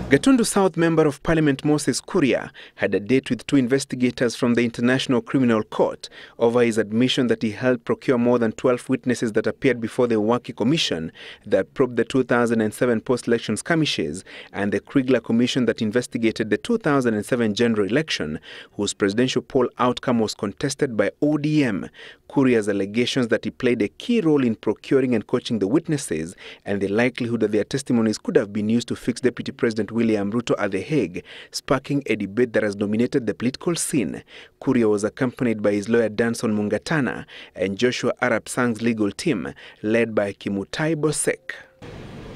Gatundu South Member of Parliament Moses Kuria had a date with two investigators from the International Criminal Court over his admission that he helped procure more than 12 witnesses that appeared before the Waki Commission that probed the 2007 post-elections skirmishes and the Kriegler Commission that investigated the 2007 general election, whose presidential poll outcome was contested by ODM. Kuria's allegations that he played a key role in procuring and coaching the witnesses and the likelihood that their testimonies could have been used to fix Deputy President William Ruto at The Hague, sparking a debate that has dominated the political scene. Kuria was accompanied by his lawyer Danson Mungatana and Joshua Arap Sang's legal team, led by Kimutai Bosek.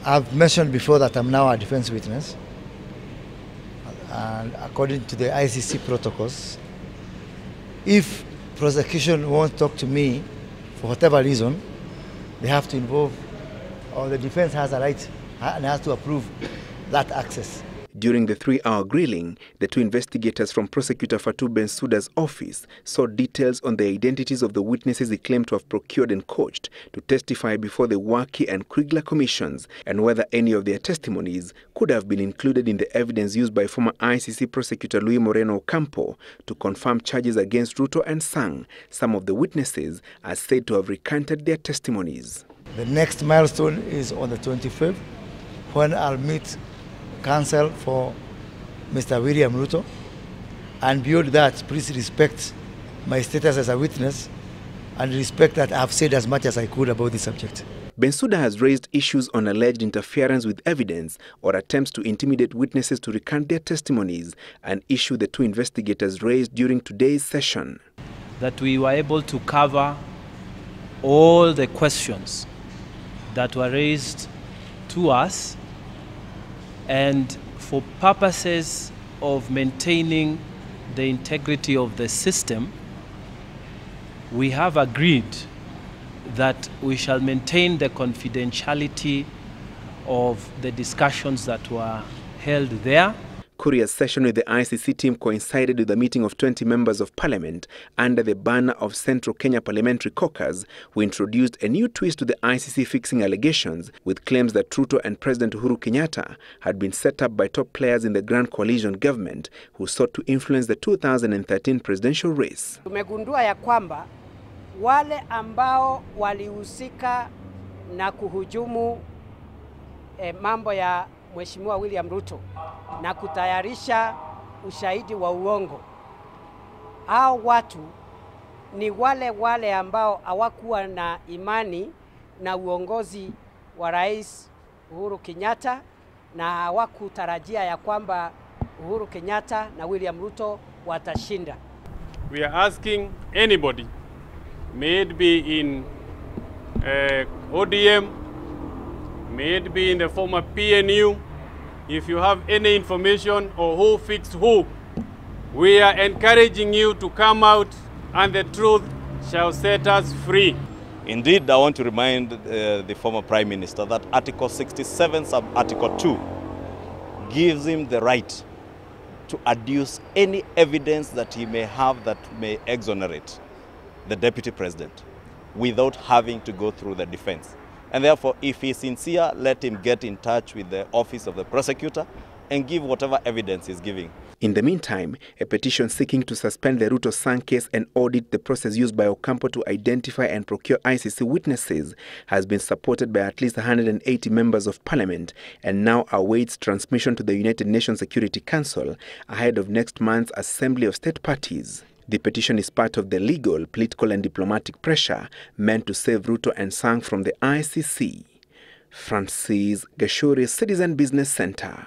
I've mentioned before that I'm now a defense witness. And according to the ICC protocols, if prosecution won't talk to me for whatever reason, they have to involve, or the defense has a right and has to approve that access. During the 3-hour grilling, the two investigators from Prosecutor Fatou Bensouda's office sought details on the identities of the witnesses he claimed to have procured and coached to testify before the Waki and Kriegler commissions, and whether any of their testimonies could have been included in the evidence used by former ICC Prosecutor Luis Moreno Ocampo to confirm charges against Ruto and Sang. Some of the witnesses are said to have recanted their testimonies. The next milestone is on the 25th, when I'll meet counsel for Mr. William Ruto, and beyond that, please respect my status as a witness and respect that I've said as much as I could about the subject. Bensouda has raised issues on alleged interference with evidence or attempts to intimidate witnesses to recant their testimonies, an issue the two investigators raised during today's session. That we were able to cover all the questions that were raised to us, and for purposes of maintaining the integrity of the system, we have agreed that we shall maintain the confidentiality of the discussions that were held there. Kuria's session with the ICC team coincided with a meeting of 20 members of parliament under the banner of Central Kenya Parliamentary Caucus, who introduced a new twist to the ICC fixing allegations with claims that Ruto and President Uhuru Kenyatta had been set up by top players in the Grand Coalition government who sought to influence the 2013 presidential race. Tumegundua ya kwamba wale ambao walihusika na kuhujumu mambo ya Mheshimiwa William Ruto na kutayarisha ushahidi wa uongo, hao watu ni wale ambao hawakuwa na imani na uongozi wa Rais Uhuru Kenyatta na hawakutarajia ya kwamba Uhuru Kenyatta na William Ruto watashinda. We are asking anybody, may it be in ODM, may it be in the former PNU, if you have any information or who fixed who, we are encouraging you to come out and the truth shall set us free. Indeed, I want to remind the former Prime Minister that Article 67, sub-Article 2, gives him the right to adduce any evidence that he may have that may exonerate the Deputy President without having to go through the defense. And therefore, if he's sincere, let him get in touch with the office of the prosecutor and give whatever evidence he's giving. In the meantime, a petition seeking to suspend the Ruto-Sang case and audit the process used by Ocampo to identify and procure ICC witnesses has been supported by at least 180 members of parliament and now awaits transmission to the United Nations Security Council ahead of next month's Assembly of State Parties. The petition is part of the legal, political and diplomatic pressure meant to save Ruto and Sang from the ICC. Francis Gashuri, Citizen Business Center.